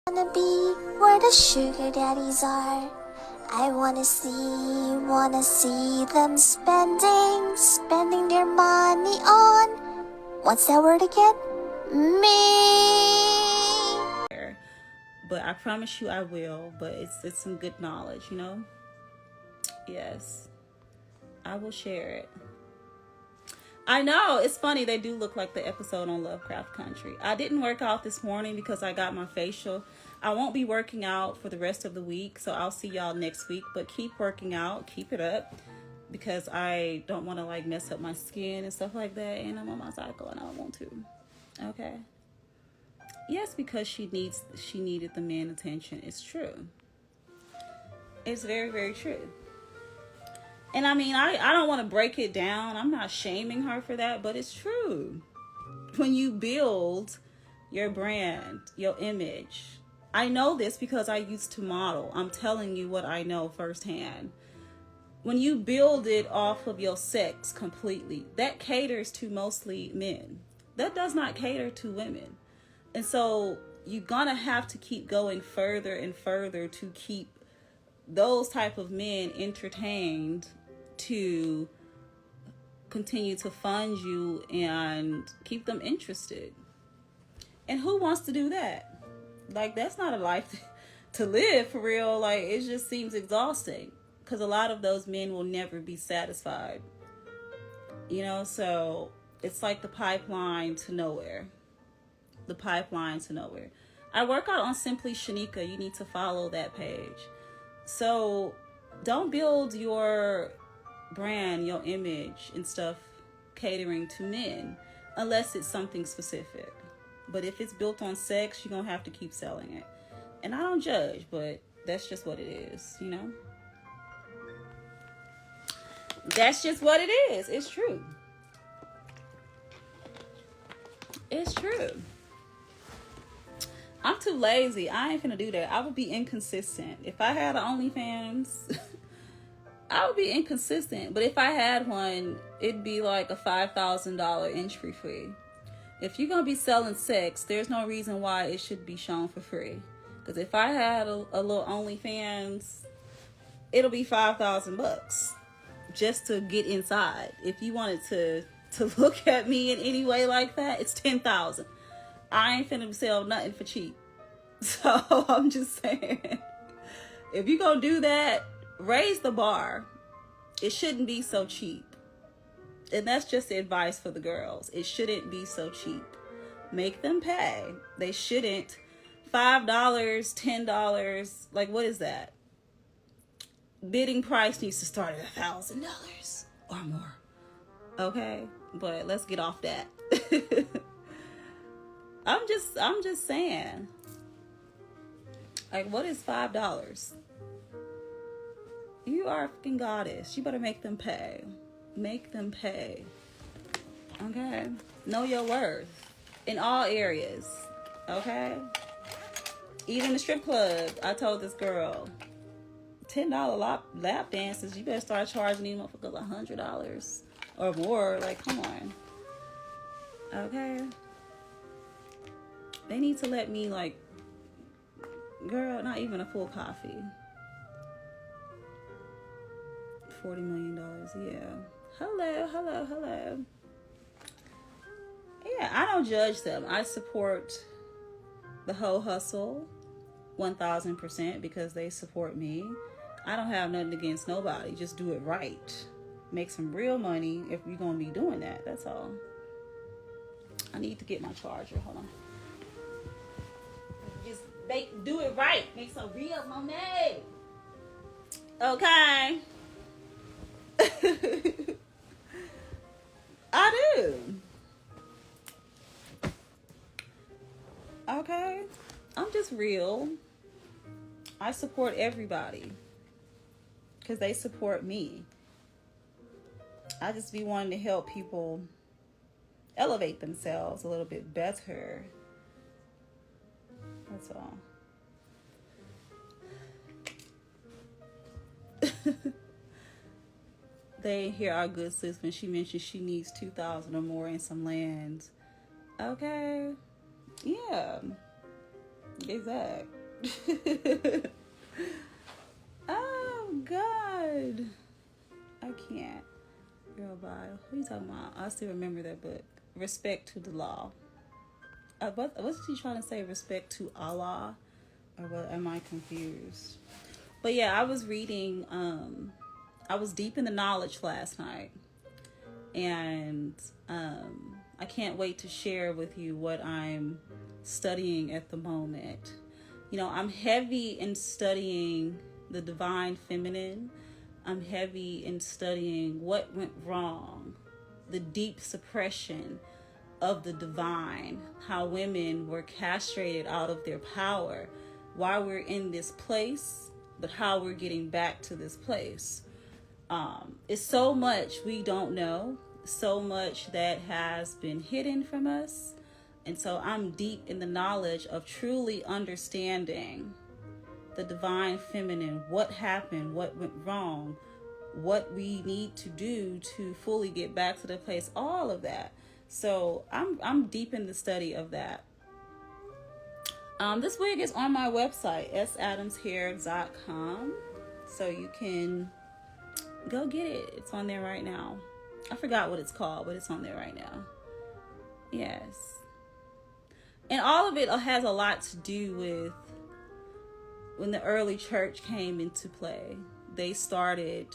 Wanna be where the sugar daddies are. I wanna see them spending their money on, what's that word again? Me. But I promise you I will, but it's some good knowledge, you know? Yes. I will share it. I know, it's funny, they do look like the episode on Lovecraft Country. I didn't work out this morning because I got my facial. I won't be working out for the rest of the week, so I'll see y'all next week. But keep working out, keep it up, because I don't want to like mess up my skin and stuff like that. And I'm on my cycle and I don't want to. Okay. Yes, because she needed the man attention. It's true. It's very, very true. And I mean, I don't want to break it down. I'm not shaming her for that, but it's true. When you build your brand, your image, I know this because I used to model. I'm telling you what I know firsthand. When you build it off of your sex completely, that caters to mostly men. That does not cater to women. And so you're gonna have to keep going further and further to keep those type of men entertained, to continue to fund you and keep them interested. And who wants to do that? Like, that's not a life to live for real. Like, it just seems exhausting because a lot of those men will never be satisfied, you know. So it's like the pipeline to nowhere. I work out on Simply Shanika. You need to follow that page. So don't build your brand, your image and stuff catering to men unless it's something specific. But if it's built on sex, you're gonna have to keep selling it. And I don't judge, but that's just what it is, you know? That's just what it is. It's true. It's true. I'm too lazy. I ain't finna do that. I would be inconsistent. If I had an OnlyFans, I would be inconsistent. But if I had one, it'd be like a $5,000 entry fee. If you're gonna be selling sex, there's no reason why it should be shown for free. Because if I had a little OnlyFans, it'll be $5,000 just to get inside. If you wanted to look at me in any way like that, it's $10,000. I ain't finna sell nothing for cheap. So I'm just saying, if you gonna do that, raise the bar. It shouldn't be so cheap. And that's just the advice for the girls. It shouldn't be so cheap. Make them pay. They shouldn't. $5, $10, like, what is that? Bidding price needs to start at $1,000 or more. Okay? But let's get off that. I'm just saying. Like, what is $5? You are a freaking goddess. You better make them pay. Make them pay. Okay? Know your worth. In all areas. Okay? Even the strip club, I told this girl, $10 lap dances, you better start charging these motherfuckers $100 or more. Like, come on. Okay? They need to let me, like, girl, not even a full coffee. $40 million, yeah. Hello. Yeah, I don't judge them. I support the whole hustle 1,000% because they support me. I don't have nothing against nobody. Just do it right. Make some real money if you're going to be doing that. That's all. I need to get my charger. Hold on. Just do it right. Make some real money. Okay. I do. Okay. I'm just real. I support everybody because they support me. I just be wanting to help people elevate themselves a little bit better. That's all. They hear our good sis when she mentioned she needs 2,000 or more in some land. Okay. Yeah. Exact. Oh God, I can't. Girl, bye. What are you talking about? I still remember that book. Respect to the law. What's he trying to say? Respect to Allah, or what? Am I confused? But yeah, I was reading. I was deep in the knowledge last night, and I can't wait to share with you what I'm studying at the moment. You know, I'm heavy in studying the divine feminine. I'm heavy in studying what went wrong, the deep suppression of the divine, how women were castrated out of their power, why we're in this place, but how we're getting back to this place. It's so much we don't know, so much that has been hidden from us. And so I'm deep in the knowledge of truly understanding the divine feminine, what happened, what went wrong, what we need to do to fully get back to the place, all of that. So I'm deep in the study of that. This wig is on my website, sadamshair.com. So you can go get it. It's on there right now. I forgot what it's called, but it's on there right now. Yes. And all of it has a lot to do with when the early church came into play. They started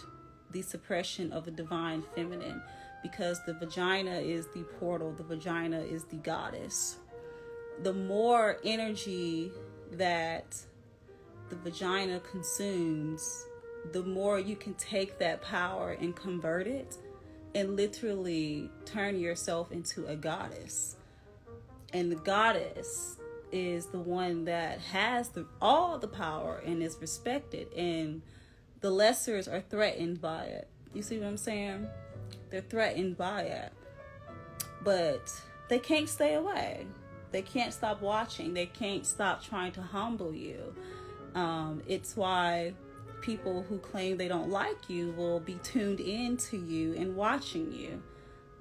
the suppression of the divine feminine because the vagina is the portal, the vagina is the goddess. The more energy that the vagina consumes, the more you can take that power and convert it and literally turn yourself into a goddess. And the goddess is the one that has all the power and is respected, and the lessers are threatened by it. You see what I'm saying? They're threatened by it, but they can't stay away. They can't stop watching. They can't stop trying to humble you. It's why people who claim they don't like you will be tuned into you and watching you,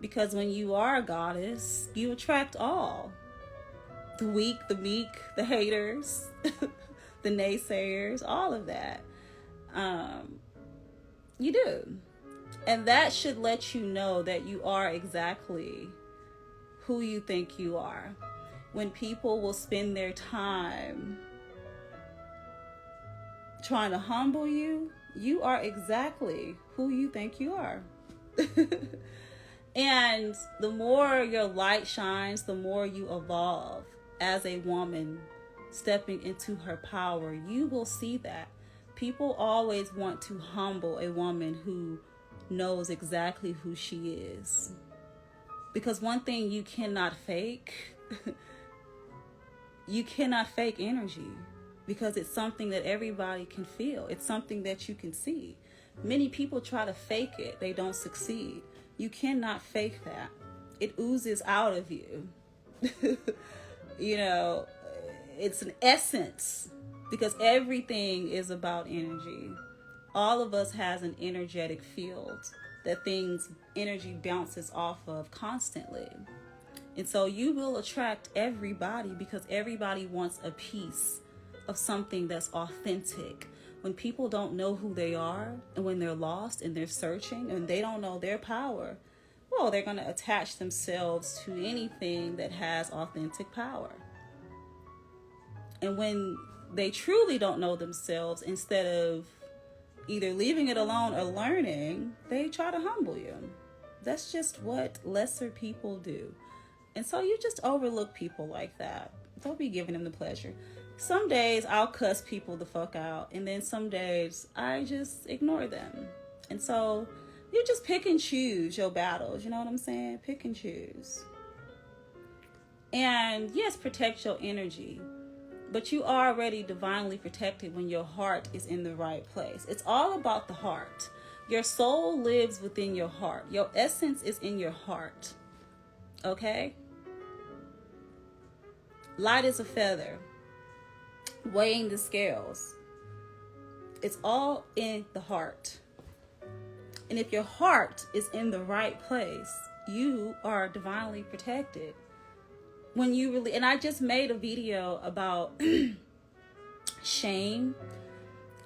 because when you are a goddess, you attract all. The weak, the meek, the haters, the naysayers, all of that. You do. And that should let you know that you are exactly who you think you are. When people will spend their time trying to humble you, you are exactly who you think you are. And the more your light shines, the more you evolve as a woman stepping into her power. You will see that. People always want to humble a woman who knows exactly who she is. Because one thing you cannot fake, you cannot fake energy, because it's something that everybody can feel. It's something that you can see. Many people try to fake it. They don't succeed. You cannot fake that. It oozes out of you. You know, it's an essence, because everything is about energy. All of us has an energetic field that energy bounces off of constantly. And so you will attract everybody, because everybody wants a piece of something that's authentic. When people don't know who they are, and when they're lost and they're searching and they don't know their power, well, they're going to attach themselves to anything that has authentic power. And when they truly don't know themselves, instead of either leaving it alone or learning, they try to humble you. That's just what lesser people do. And so you just overlook people like that. Don't be giving them the pleasure. Some days I'll cuss people the fuck out, and then some days I just ignore them. And so you just pick and choose your battles. You know what I'm saying? Pick and choose. And yes, protect your energy. But you are already divinely protected when your heart is in the right place. It's all about the heart. Your soul lives within your heart. Your essence is in your heart. Okay? Light as a feather. Weighing the scales. It's all in the heart. And if your heart is in the right place, you are divinely protected. when you really, and I just made a video about shame,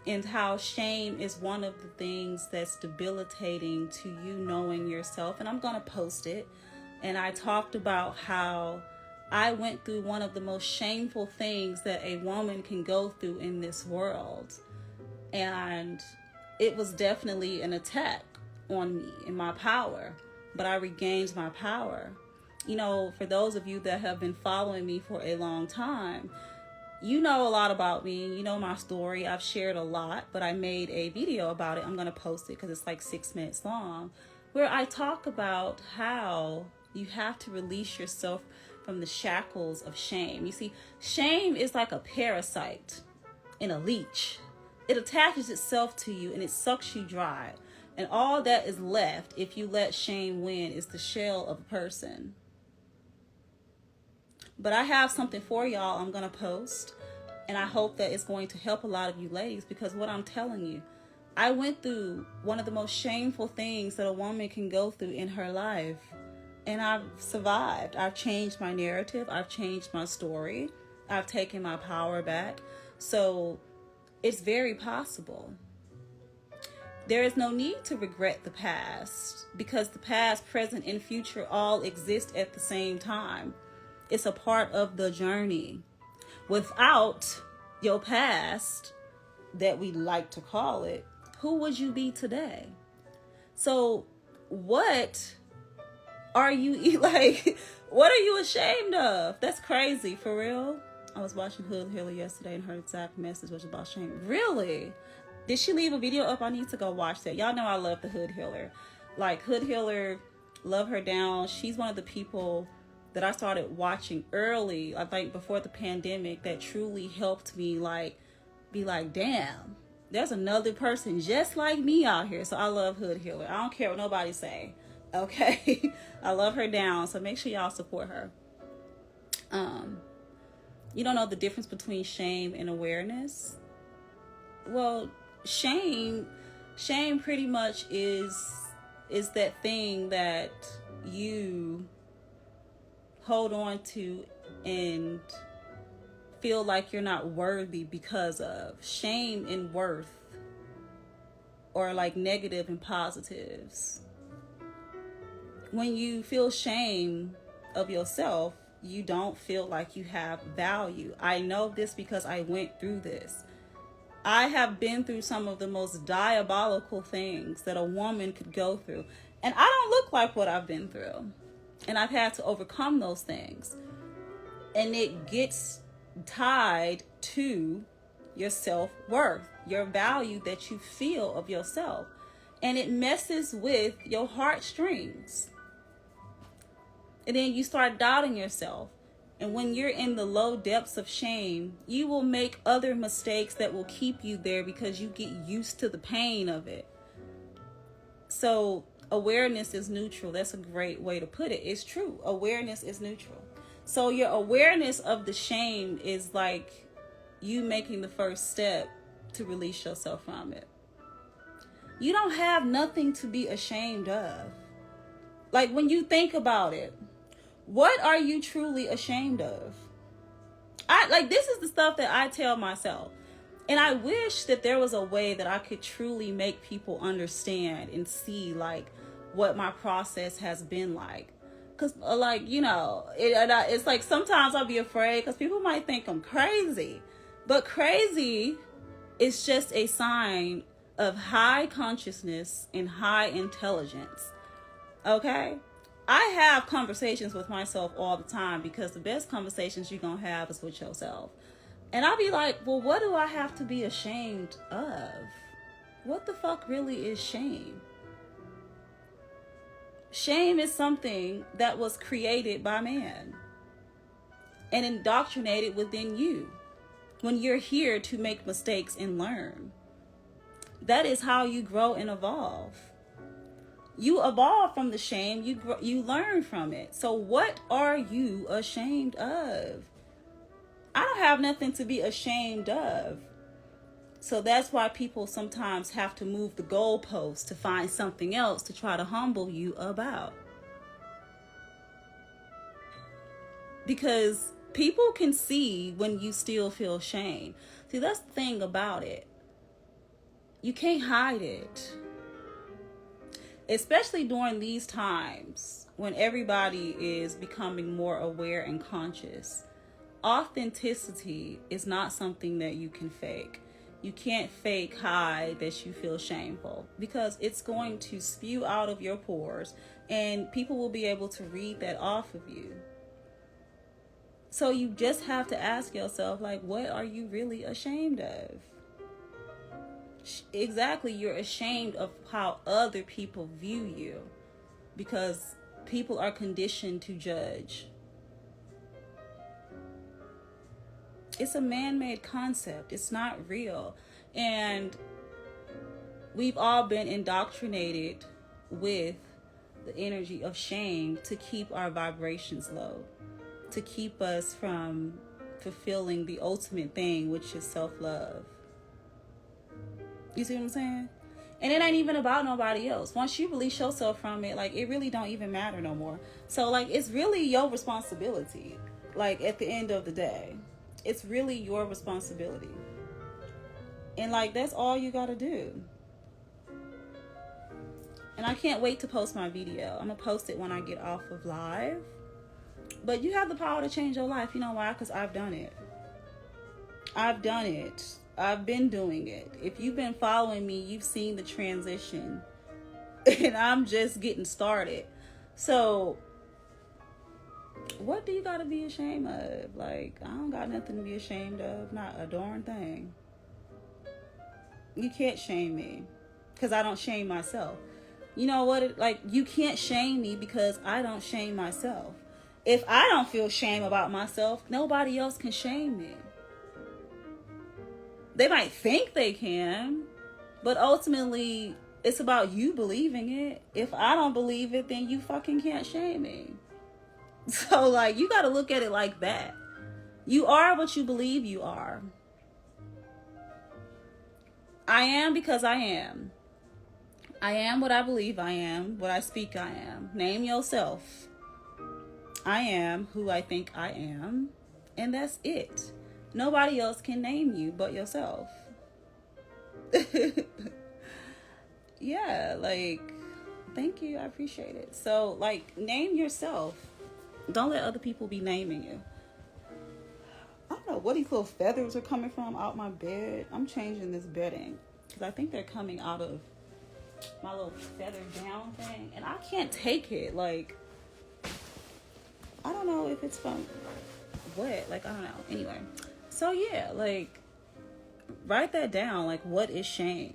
and how shame is one of the things that's debilitating to you knowing yourself. And I'm going to post it. And I talked about how I went through one of the most shameful things that a woman can go through in this world. And it was definitely an attack on me and my power. But I regained my power. You know, for those of you that have been following me for a long time, you know a lot about me. You know my story. I've shared a lot, but I made a video about it. I'm going to post it because it's like 6 minutes long, where I talk about how you have to release yourself from the shackles of shame. You see, shame is like a parasite and a leech. It attaches itself to you and it sucks you dry. And all that is left, if you let shame win, is the shell of a person. But I have something for y'all I'm going to post. And I hope that it's going to help a lot of you ladies, because what I'm telling you, I went through one of the most shameful things that a woman can go through in her life. And I've survived. I've changed my narrative. I've changed my story. I've taken my power back. So it's very possible. There is no need to regret the past, because the past, present, and future all exist at the same time. It's a part of the journey. Without your past, that we like to call it, who would you be today? So what are you like? What are you ashamed of? That's crazy, for real. I was watching Hood Hiller yesterday, and her exact message was about shame. Really? Did she leave a video up? I need to go watch that. Y'all know I love the Hood Hiller. Like, Hood Hiller, love her down. She's one of the people that I started watching early, I think before the pandemic, that truly helped me be like, damn, there's another person just like me out here. So I love Hood Hiller. I don't care what nobody say. Okay. I love her down. So make sure y'all support her. You don't know the difference between shame and awareness? Well, shame pretty much is that thing that you hold on to and feel like you're not worthy because of. Shame and worth or like negative and positives. When you feel shame of yourself, you don't feel like you have value. I know this because I went through this. I have been through some of the most diabolical things that a woman could go through. And I don't look like what I've been through. And I've had to overcome those things. And it gets tied to your self-worth, your value that you feel of yourself. And it messes with your heartstrings. And then you start doubting yourself. And when you're in the low depths of shame, you will make other mistakes that will keep you there because you get used to the pain of it. So awareness is neutral. That's a great way to put it. It's true. Awareness is neutral. So your awareness of the shame is like you making the first step to release yourself from it. You don't have nothing to be ashamed of. Like, when you think about it, what are you truly ashamed of? This is the stuff that I tell myself. And I wish that there was a way that I could truly make people understand and see like what my process has been like. Cause it's like sometimes I'll be afraid because people might think I'm crazy, but crazy is just a sign of high consciousness and high intelligence. Okay. I have conversations with myself all the time because the best conversations you're going to have is with yourself. And I'll be like, well, what do I have to be ashamed of? What the fuck really is shame? Shame is something that was created by man and indoctrinated within you when you're here to make mistakes and learn. That is how you grow and evolve. You evolve from the shame, you learn from it. So what are you ashamed of? I don't have nothing to be ashamed of. So that's why people sometimes have to move the goalposts to find something else to try to humble you about. because people can see when you still feel shame. See, that's the thing about it. You can't hide it. Especially during these times when everybody is becoming more aware and conscious. Authenticity is not something that you can fake. You can't fake hide that you feel shameful, because it's going to spew out of your pores and people will be able to read that off of you. So you just have to ask yourself, like, what are you really ashamed of? Exactly, you're ashamed of how other people view you, because people are conditioned to judge. It's a man-made concept. It's not real. And we've all been indoctrinated with the energy of shame to keep our vibrations low, to keep us from fulfilling the ultimate thing, which is self-love. You see what I'm saying? And it ain't even about nobody else. Once you release yourself from it, like, it really don't even matter no more. So, like, it's really your responsibility. Like, at the end of the day, it's really your responsibility. And, like, that's all you gotta do. And I can't wait to post my video. I'm gonna post it when I get off of live. But you have the power to change your life. You know why? Because I've done it. I've done it. I've been doing it. If you've been following me, you've seen the transition. And I'm just getting started. So, what do you gotta be ashamed of? Like, I don't got nothing to be ashamed of. Not a darn thing. You can't shame me, because I don't shame myself. You know what? Like, you can't shame me because I don't shame myself. If I don't feel shame about myself, nobody else can shame me. They might think they can, but ultimately, it's about you believing it. If I don't believe it, then you fucking can't shame me. So, like, you got to look at it like that. You are what you believe you are. I am because I am. I am what I believe I am, what I speak I am. Name yourself. I am who I think I am, and that's it. Nobody else can name you but yourself. Yeah, like, thank you. I appreciate it. So, like, name yourself. Don't let other people be naming you. I don't know where these little feathers are coming from out my bed. I'm changing this bedding because I think they're coming out of my little feather down thing, and I can't take it. Like, I don't know if it's from what. Like, I don't know. Anyway, so yeah, like, write that down. Like, what is shame?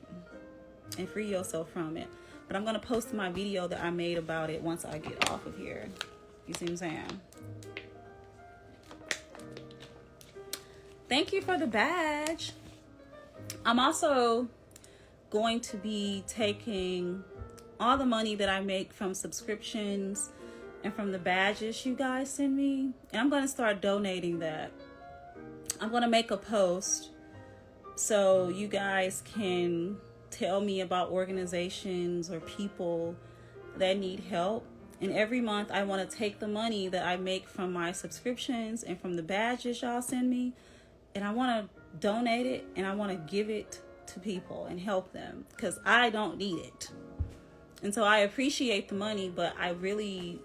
And free yourself from it. But I'm gonna post my video that I made about it once I get off of here. You see what I'm saying? Thank you for the badge. I'm also going to be taking all the money that I make from subscriptions and from the badges you guys send me, and I'm going to start donating that. I'm going to make a post so you guys can tell me about organizations or people that need help. And every month I want to take the money that I make from my subscriptions and from the badges y'all send me, and I want to donate it, and I want to give it to people and help them, because I don't need it. And so I appreciate the money, but I really,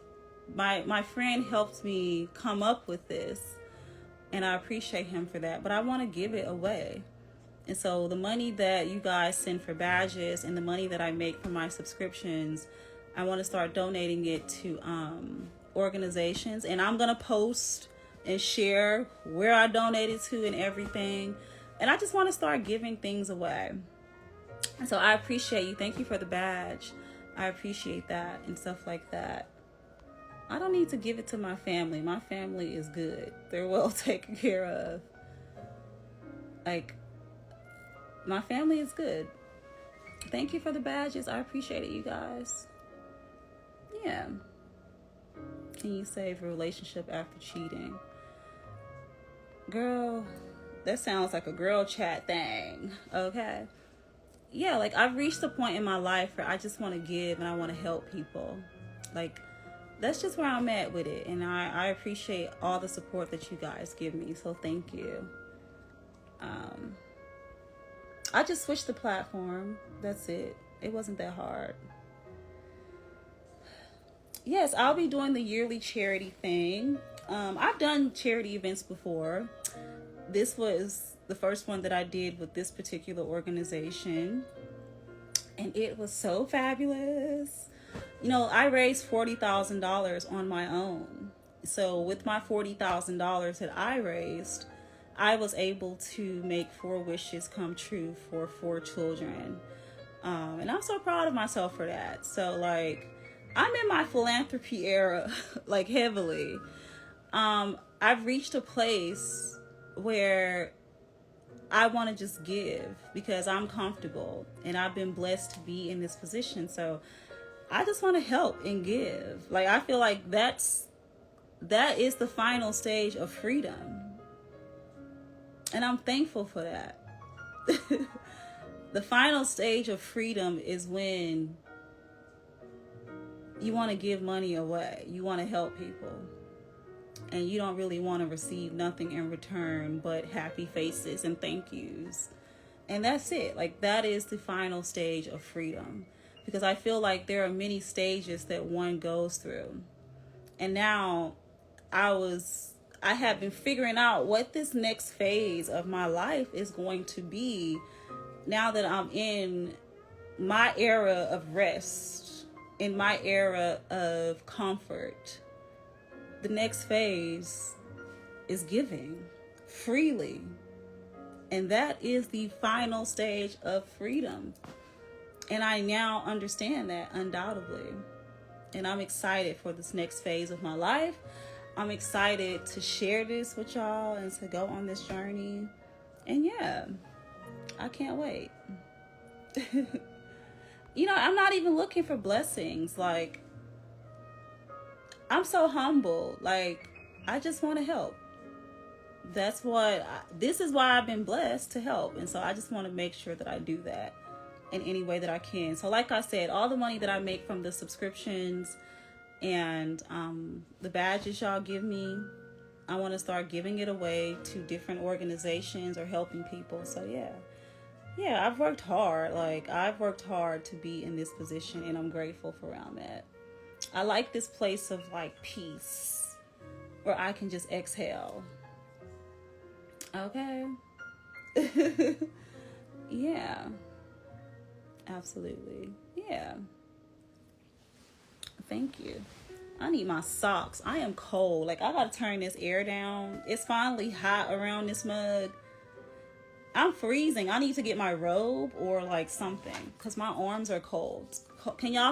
my friend helped me come up with this, and I appreciate him for that, but I want to give it away. And so the money that you guys send for badges and the money that I make from my subscriptions, I want to start donating it to organizations, and I'm going to post and share where I donated to and everything. And I just want to start giving things away. And so I appreciate you. Thank you for the badge. I appreciate that and stuff like that. I don't need to give it to my family. My family is good. They're well taken care of. Like, my family is good. Thank you for the badges. I appreciate it, you guys. Yeah. Can you save a relationship after cheating? Girl, that sounds like a girl chat thing. Okay. Yeah, like, I've reached a point in my life where I just want to give and I want to help people. Like, that's just where I'm at with it. And I appreciate all the support that you guys give me. So thank you. I just switched the platform. That's it. It wasn't that hard. Yes, I'll be doing the yearly charity thing. I've done charity events before. This was the first one that I did with this particular organization. And it was so fabulous. You know, I raised $40,000 on my own. So with my $40,000 that I raised, I was able to make 4 wishes come true for 4 children. And I'm so proud of myself for that. So like, I'm in my philanthropy era, like heavily. I've reached a place where I want to just give because I'm comfortable and I've been blessed to be in this position. So I just want to help and give. Like, I feel like that is the final stage of freedom. And I'm thankful for that. The final stage of freedom is when you want to give money away. You want to help people. And you don't really want to receive nothing in return but happy faces and thank yous. And that's it. Like, that is the final stage of freedom. Because I feel like there are many stages that one goes through. And now I have been figuring out what this next phase of my life is going to be now that I'm in my era of rest, in my era of comfort. The next phase is giving freely. And that is the final stage of freedom. And I now understand that undoubtedly. And I'm excited for this next phase of my life. I'm excited to share this with y'all and to go on this journey. And yeah, I can't wait. You know, I'm not even looking for blessings. Like, I'm so humble. Like, I just want to help. This is why I've been blessed to help. And so I just want to make sure that I do that in any way that I can. So like I said, all the money that I make from the subscriptions and the badges y'all give me, I want to start giving it away to different organizations or helping people. So yeah, I've worked hard. Like, I've worked hard to be in this position, and I'm grateful for where I'm at. I like this place of like peace where I can just exhale. Okay. Yeah. Absolutely. Yeah. Thank you. I need my socks. I am cold. Like, I gotta turn this air down. It's finally hot around this mug. I'm freezing. I need to get my robe or like something because my arms are cold. Can y'all